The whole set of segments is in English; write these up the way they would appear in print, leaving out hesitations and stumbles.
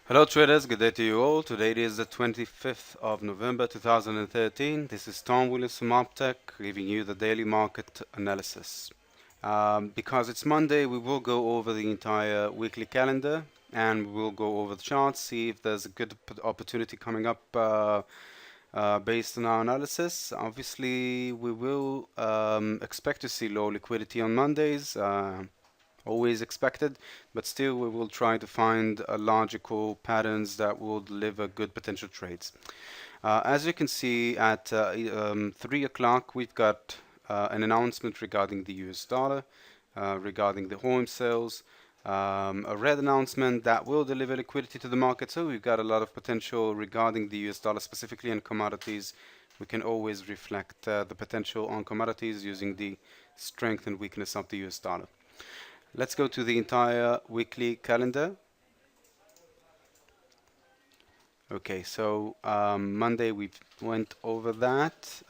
Hello traders, good day to you all. Today it is the 25th of November 2013. This is Tom Williams from Opteck giving you the daily market analysis. Because it's Monday, we will go over the entire weekly calendar and we will go over the charts, see if there's a good opportunity coming up based on our analysis. Obviously, we will expect to see low liquidity on Mondays. Always expected, but still we will try to find logical patterns that will deliver good potential trades. As you can see at 3 o'clock, we've got an announcement regarding the US dollar, regarding the home sales, a red announcement that will deliver liquidity to the market. So we've got a lot of potential regarding the US dollar, specifically in commodities. We can always reflect the potential on commodities using the strength and weakness of the US dollar. Let's go to the entire weekly calendar. Okay, so Monday we went over that.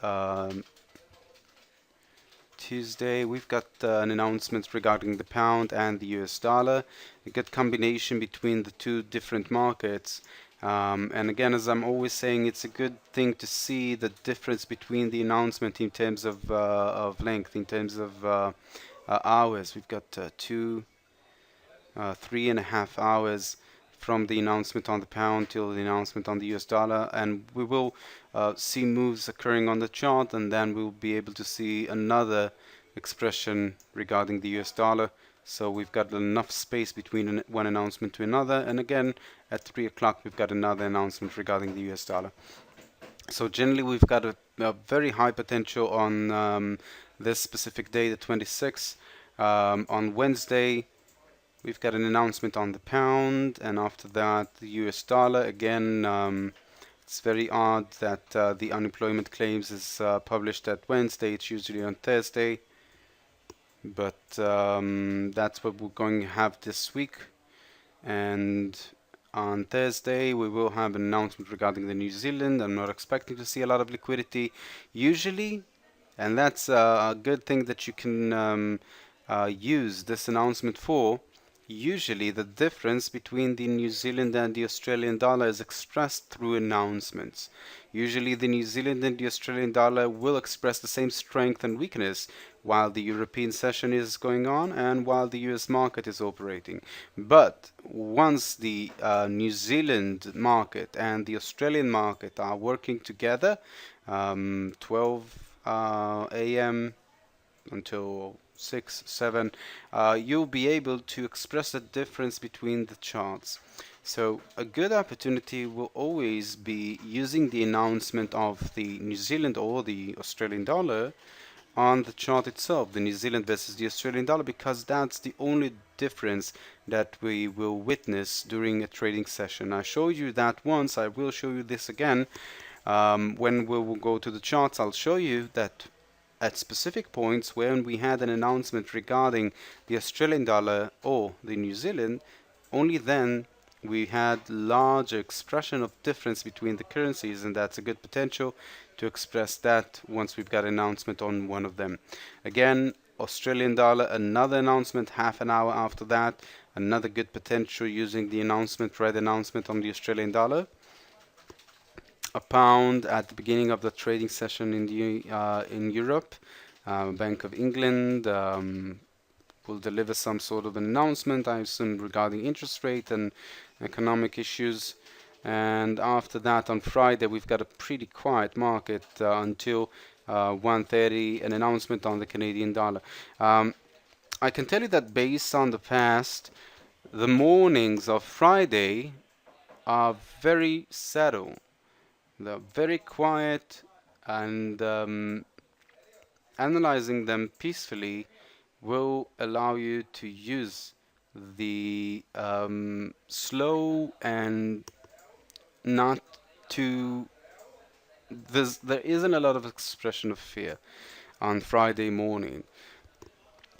Tuesday we've got an announcement regarding the pound and the US dollar. A good combination between the two different markets. And again, as I'm always saying, it's a good thing to see the difference between the announcement in terms of length, in terms of hours. We've got 3.5 hours from the announcement on the pound till the announcement on the US dollar, and we will see moves occurring on the chart, and then we'll be able to see another expression regarding the US dollar. So we've got enough space between one announcement to another, and again at 3 o'clock we've got another announcement regarding the US dollar. So generally we've got a very high potential on this specific day, the 26th. On Wednesday we've got an announcement on the pound, and after that the US dollar. Again, it's very odd that the unemployment claims is published at Wednesday. It's usually on Thursday, but that's what we're going to have this week. And on Thursday we will have an announcement regarding the New Zealand. I'm not expecting to see a lot of liquidity usually, and that's a good thing that you can use this announcement for. Usually the difference between the New Zealand and the Australian dollar is expressed through announcements. Usually the New Zealand and the Australian dollar will express the same strength and weakness while the European session is going on and while the US market is operating. But once the New Zealand market and the Australian market are working together, 12 a.m. until 6, 7, you'll be able to express the difference between the charts. So a good opportunity will always be using the announcement of the New Zealand or the Australian dollar on the chart itself, the New Zealand versus the Australian dollar, because that's the only difference that we will witness during a trading session. I showed you that once, I will show you this again. When we will go to the charts, I'll show you that at specific points when we had an announcement regarding the Australian dollar or the New Zealand, only then we had larger expression of difference between the currencies, and that's a good potential to express that once we've got an announcement on one of them. Again, Australian dollar, another announcement half an hour after that, another good potential using the announcement, red announcement on the Australian dollar. A pound at the beginning of the trading session in Europe. Bank of England will deliver some sort of an announcement, I assume, regarding interest rate and economic issues. And after that, on Friday, we've got a pretty quiet market until 1:30, an announcement on the Canadian dollar. I can tell you that based on the past, the mornings of Friday are very settled. They're very quiet, and analyzing them peacefully will allow you to use the slow and not too there isn't a lot of expression of fear on Friday morning.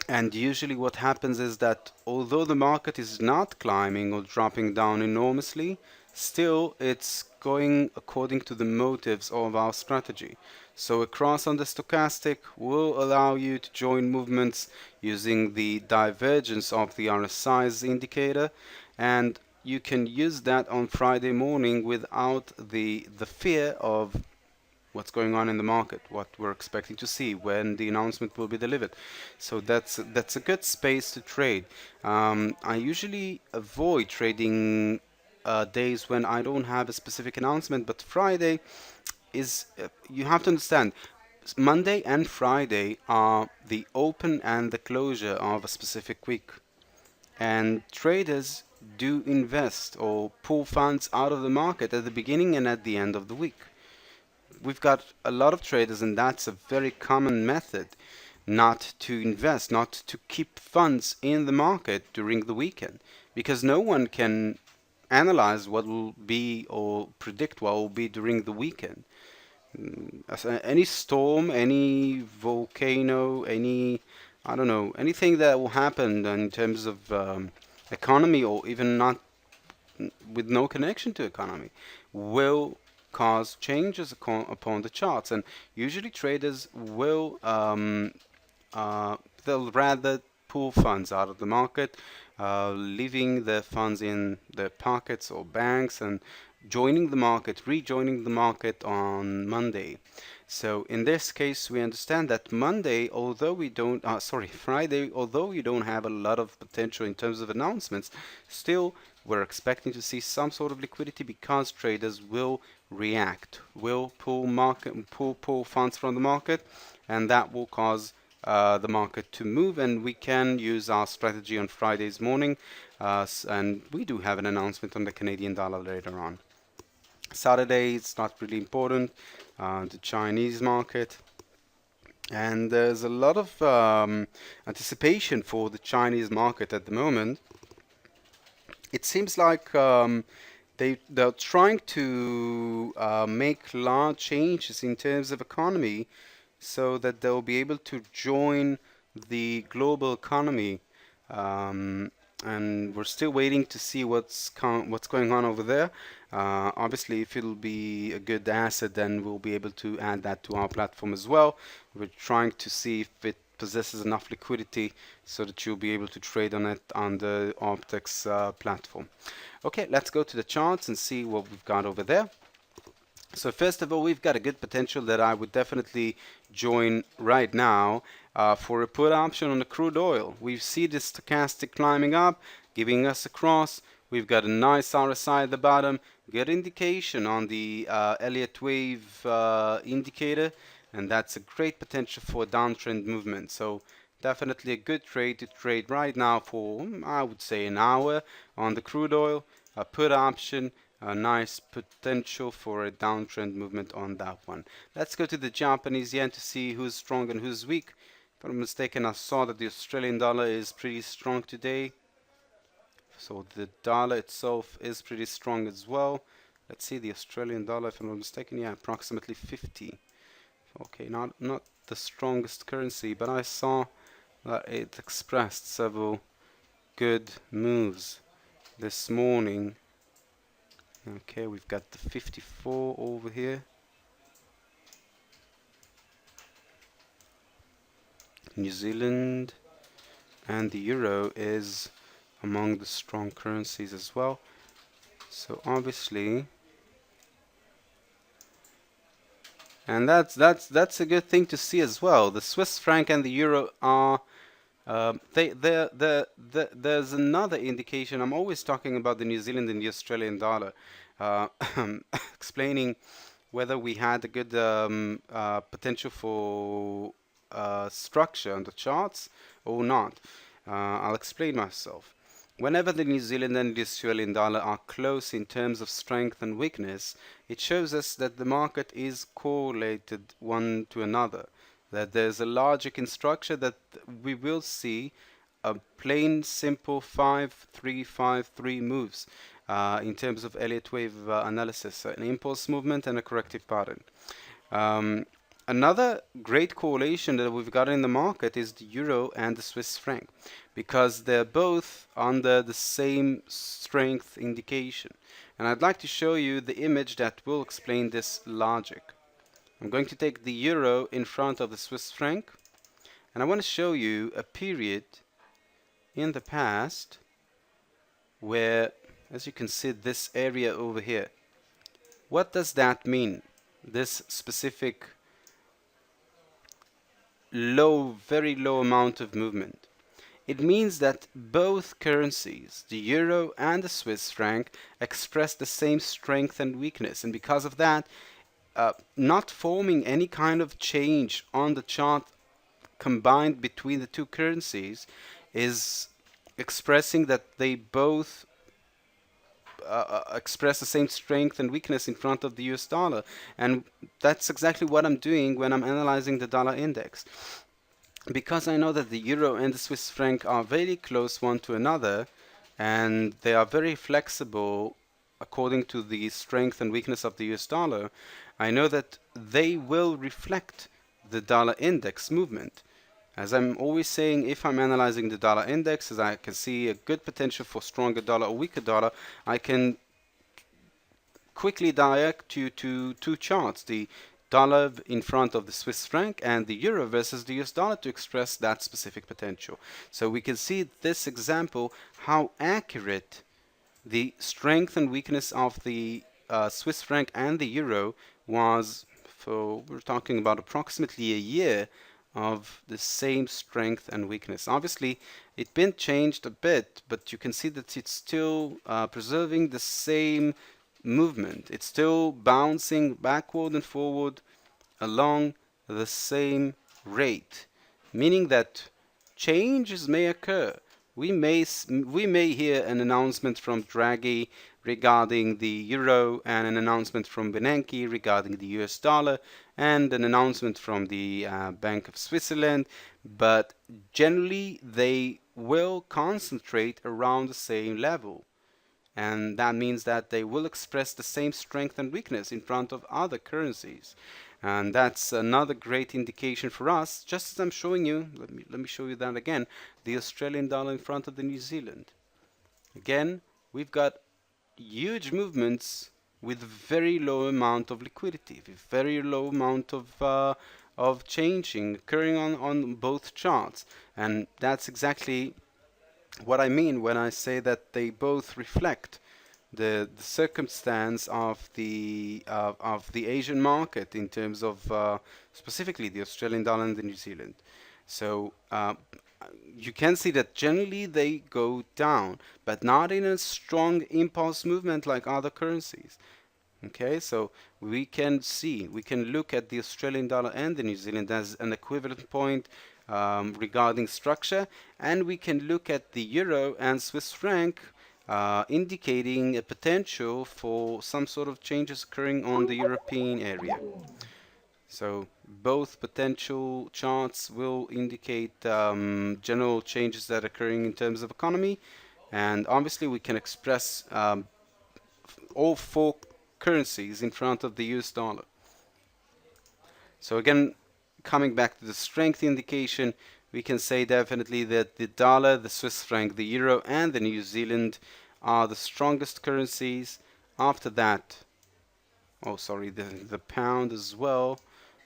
And usually what happens is that although the market is not climbing or dropping down enormously, still it's going according to the motives of our strategy. So a cross on the stochastic will allow you to join movements using the divergence of the RSI's indicator, and you can use that on Friday morning without the fear of what's going on in the market, what we're expecting to see, when the announcement will be delivered. So that's a good space to trade. I usually avoid trading days when I don't have a specific announcement, but Friday is, you have to understand, Monday and Friday are the open and the closure of a specific week. And traders do invest or pull funds out of the market at the beginning and at the end of the week. We've got a lot of traders, and that's a very common method, not to invest, not to keep funds in the market during the weekend, because no one can analyze what will be or predict what will be during the weekend. Any storm, any volcano, any, I don't know, anything that will happen in terms of economy, or even not with no connection to economy, will cause changes upon the charts. And usually traders will they'll rather pull funds out of the market, leaving their funds in their pockets or banks, and rejoining the market on Monday. So in this case, we understand that Friday, although we don't have a lot of potential in terms of announcements, still we're expecting to see some sort of liquidity, because traders will react, will pull funds from the market, and that will cause the market to move. And we can use our strategy on Friday's morning, and we do have an announcement on the Canadian dollar later on. Saturday, it's not really important, the Chinese market. And there's a lot of anticipation for the Chinese market at the moment. It seems like they're trying to make large changes in terms of economy, so that they'll be able to join the global economy. And we're still waiting to see what's going on over there. Obviously, if it'll be a good asset, then we'll be able to add that to our platform as well. We're trying to see if it possesses enough liquidity so that you'll be able to trade on it on the Opteck's platform. Okay, let's go to the charts and see what we've got over there. So first of all, we've got a good potential that I would definitely join right now for a put option on the crude oil. We see this stochastic climbing up, giving us a cross. We've got a nice RSI at the bottom, good indication on the Elliott wave indicator, and that's a great potential for a downtrend movement. So definitely a good trade to trade right now for, I would say, an hour on the crude oil, a put option. A nice potential for a downtrend movement on that one. Let's go to the Japanese yen to see who's strong and who's weak. If I'm not mistaken, I saw that the Australian dollar is pretty strong today. So the dollar itself is pretty strong as well. Let's see the Australian dollar, if I'm not mistaken, yeah, approximately 50. Okay, not the strongest currency, but I saw that it expressed several good moves this morning. Okay, we've got the 54 over here. New Zealand and the euro is among the strong currencies as well. So obviously, and that's a good thing to see as well. The Swiss franc and the euro are there's another indication. I'm always talking about the New Zealand and the Australian dollar, explaining whether we had a good potential for structure on the charts or not. I'll explain myself. Whenever the New Zealand and the Australian dollar are close in terms of strength and weakness, it shows us that the market is correlated one to another, that there's a logic in structure, that we will see a plain simple 5-3-5-3 moves in terms of Elliott wave analysis, an impulse movement and a corrective pattern. Another great correlation that we've got in the market is the euro and the Swiss franc, because they're both under the same strength indication. And I'd like to show you the image that will explain this logic. I'm going to take the euro in front of the Swiss franc, and I want to show you a period in the past where as you can see, this area over here. What does that mean? This specific low, very low amount of movement. It means that both currencies, the euro and the Swiss franc, express the same strength and weakness, and because of that, not forming any kind of change on the chart combined between the two currencies is expressing that they both express the same strength and weakness in front of the US dollar. And that's exactly what I'm doing when I'm analyzing the dollar index. Because I know that the euro and the Swiss franc are very close one to another, and they are very flexible according to the strength and weakness of the US dollar, I know that they will reflect the dollar index movement. As I'm always saying, if I'm analyzing the dollar index, as I can see a good potential for stronger dollar or weaker dollar, I can quickly direct you to two charts, the dollar in front of the Swiss franc and the euro versus the US dollar, to express that specific potential. So we can see this example how accurate the strength and weakness of the Swiss franc and the euro was for, we're talking about approximately a year of the same strength and weakness. Obviously, it's been changed a bit, but you can see that it's still preserving the same movement. It's still bouncing backward and forward along the same rate, meaning that changes may occur. We may hear an announcement from Draghi regarding the euro, and an announcement from Bernanke regarding the US dollar, and an announcement from the Bank of Switzerland, but generally they will concentrate around the same level. And that means that they will express the same strength and weakness in front of other currencies. And that's another great indication for us, just as I'm showing you. Let me show you that again. The Australian dollar in front of the New Zealand. Again, we've got huge movements with very low amount of liquidity, with very low amount of changing occurring on both charts. And that's exactly what I mean when I say that they both reflect the circumstance of the Asian market in terms of specifically the Australian dollar and the New Zealand. So you can see that generally they go down, but not in a strong impulse movement like other currencies. Okay, so we can look at the Australian dollar and the New Zealand as an equivalent point regarding structure, and we can look at the euro and Swiss franc indicating a potential for some sort of changes occurring on the European area. So both potential charts will indicate general changes that are occurring in terms of economy, and obviously we can express all four currencies in front of the US dollar. So again, coming back to the strength indication, we can say definitely that the dollar, the Swiss franc, the euro, and the New Zealand are the strongest currencies. After that, the pound as well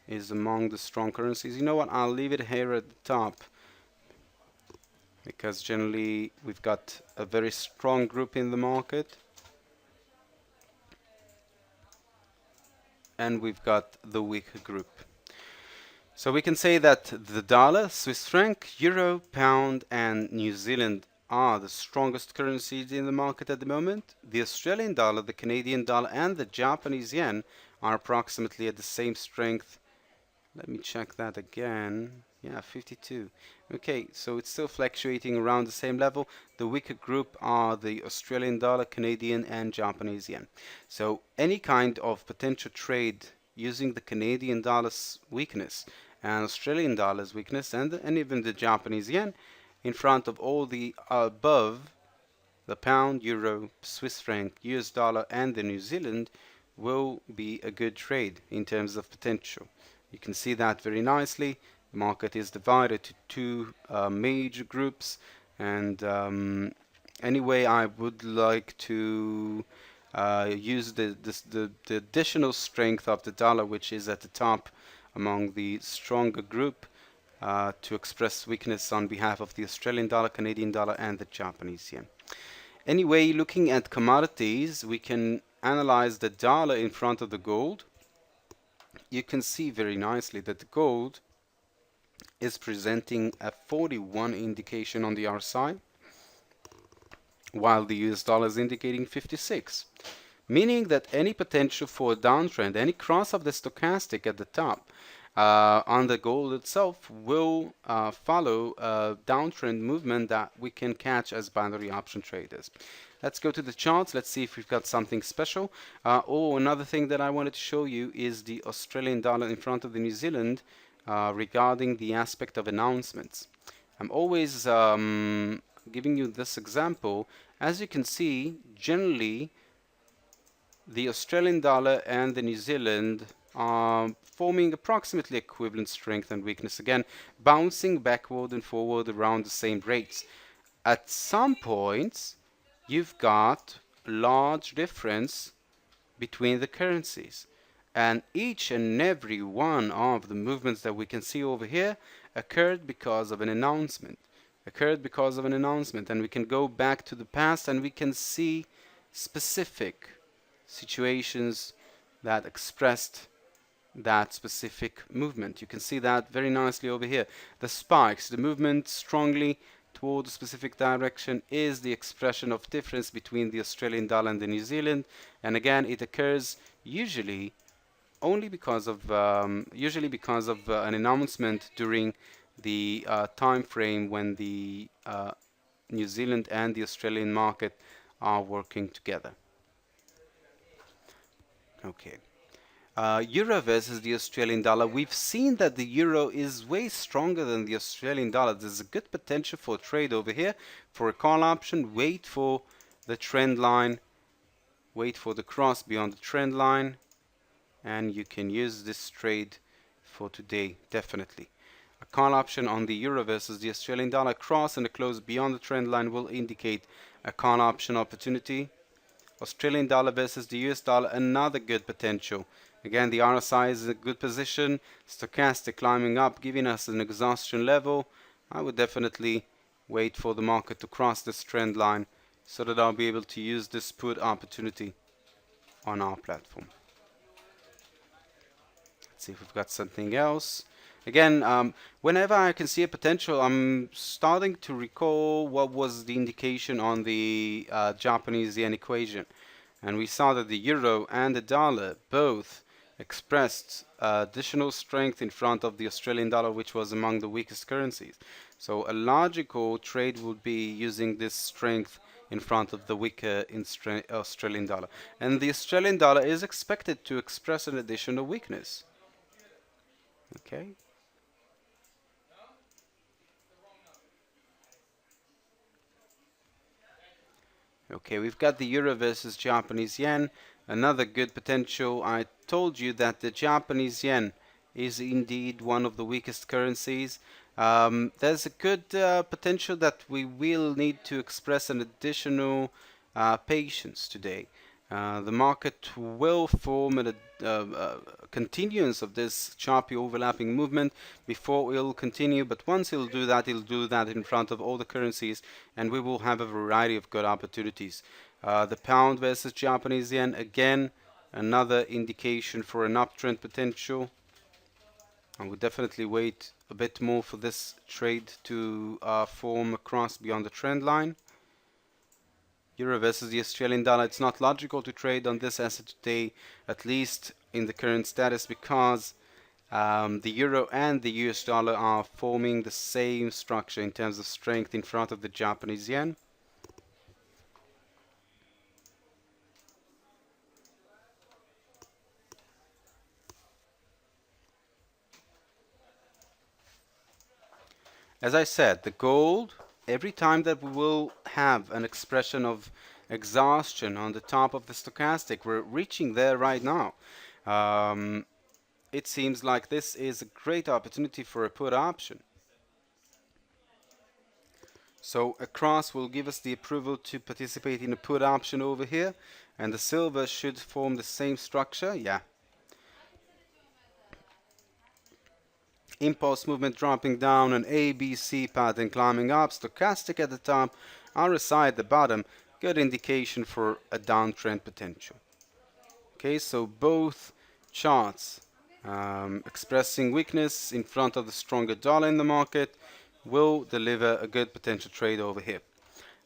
is among the strong currencies. You know what? I'll leave it here at the top, because generally we've got a very strong group in the market, and we've got the weaker group. So we can say that the dollar, Swiss franc, euro, pound, and New Zealand are the strongest currencies in the market at the moment. The Australian dollar, the Canadian dollar, and the Japanese yen are approximately at the same strength. Let me check that again. Yeah, 52. Okay, so it's still fluctuating around the same level. The weaker group are the Australian dollar, Canadian, and Japanese yen. So any kind of potential trade using the Canadian dollar's weakness and Australian dollar's weakness and even the Japanese yen in front of all the above, the pound, euro, Swiss franc, US dollar, and the New Zealand, will be a good trade in terms of potential. You can see that very nicely. The market is divided to two major groups, and anyway, I would like to use the additional strength of the dollar, which is at the top among the stronger group, to express weakness on behalf of the Australian dollar, Canadian dollar, and the Japanese yen. Anyway, looking at commodities, we can analyze the dollar in front of the gold. You can see very nicely that the gold is presenting a 41 indication on the RSI, while the US dollar is indicating 56, meaning that any potential for a downtrend, any cross of the stochastic at the top on the gold itself will follow a downtrend movement that we can catch as binary option traders. Let's go to the charts. Let's see if we've got something special. Another thing that I wanted to show you is the Australian dollar in front of the New Zealand regarding the aspect of announcements. I'm always giving you this example. As you can see, generally the Australian dollar and the New Zealand are forming approximately equivalent strength and weakness, again bouncing backward and forward around the same rates. At some points you've got large difference between the currencies, and each and every one of the movements that we can see over here occurred because of an announcement, and we can go back to the past and we can see specific situations that expressed that specific movement. You can see that very nicely over here. The spikes, the movement strongly toward a specific direction, is the expression of difference between the Australian dollar and the New Zealand, and again it occurs usually only because of an announcement during the time frame when the New Zealand and the Australian market are working together. Okay. Euro versus the Australian dollar. We've seen that the euro is way stronger than the Australian dollar. There's a good potential for trade over here for a call option. Wait for the trend line, wait for the cross beyond the trend line, and you can use this trade for today, definitely. A call option on the euro versus the Australian dollar. Cross and a close beyond the trend line will indicate a call option opportunity. Australian dollar versus the US dollar, another good potential. Again, the RSI is in a good position. Stochastic climbing up, giving us an exhaustion level. I would definitely wait for the market to cross this trend line so that I'll be able to use this put opportunity on our platform. Let's see if we've got something else. Again, whenever I can see a potential, I'm starting to recall what was the indication on the Japanese yen equation. And we saw that the euro and the dollar both expressed additional strength in front of the Australian dollar, which was among the weakest currencies. So a logical trade would be using this strength in front of the weaker Australian dollar. And the Australian dollar is expected to express an additional weakness. Okay. Okay, we've got the euro versus Japanese yen. Another good potential. I told you that the Japanese yen is indeed one of the weakest currencies. There's a good potential that we will need to express an additional patience today. The market will form a continuance of this choppy overlapping movement before it'll continue, but once he'll do that in front of all the currencies, and we will have a variety of good opportunities. The pound versus Japanese yen, again another indication for an uptrend potential. I would definitely wait a bit more for this trade to form a cross beyond the trend line. Euro versus the Australian dollar, it's not logical to trade on this asset today, at least in the current status, because the euro and the US dollar are forming the same structure in terms of strength in front of the Japanese yen. As I said, the gold, every time that we will have an expression of exhaustion on the top of the stochastic, we're reaching there right now. It seems like this is a great opportunity for a put option. So a cross will give us the approval to participate in a put option over here, and the silver should form the same structure. Yeah. Impulse movement dropping down, an ABC pattern climbing up, stochastic at the top, RSI at the bottom. good indication for a downtrend potential. Okay, so both charts expressing weakness in front of the stronger dollar in the market will deliver a good potential trade over here.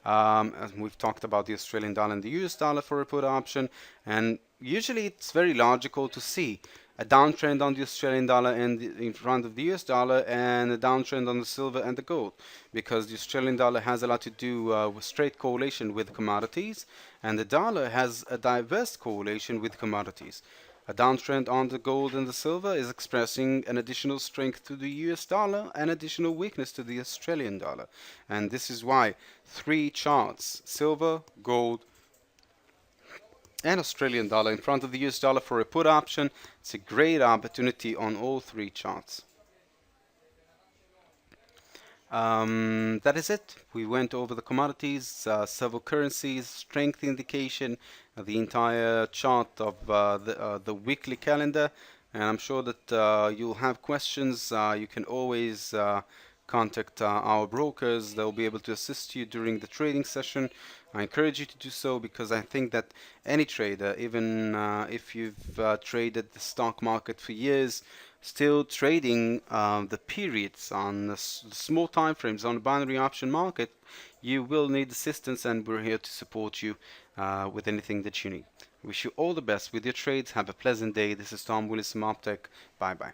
As we've talked about the Australian dollar and the US dollar for a put option, and usually it's very logical to see a downtrend on the Australian dollar and in front of the US dollar, and a downtrend on the silver and the gold, because the Australian dollar has a lot to do with straight correlation with commodities, and the dollar has a diverse correlation with commodities. A downtrend on the gold and the silver is expressing an additional strength to the US dollar and additional weakness to the Australian dollar. And this is why three charts, silver, gold, and Australian dollar in front of the US dollar for a put option, it's a great opportunity on all three charts. That is it. We went over the commodities, several currencies, strength indication, the entire chart of the weekly calendar, and I'm sure that you'll have questions. You can always contact our brokers. They'll be able to assist you during the trading session. I encourage you to do so, because I think that any trader, even if you've traded the stock market for years, still trading the periods on the small time frames on the binary option market, you will need assistance, and we're here to support you with anything that you need. Wish you all the best with your trades. Have a pleasant day. This is Tom Willis from Opteck. Bye bye.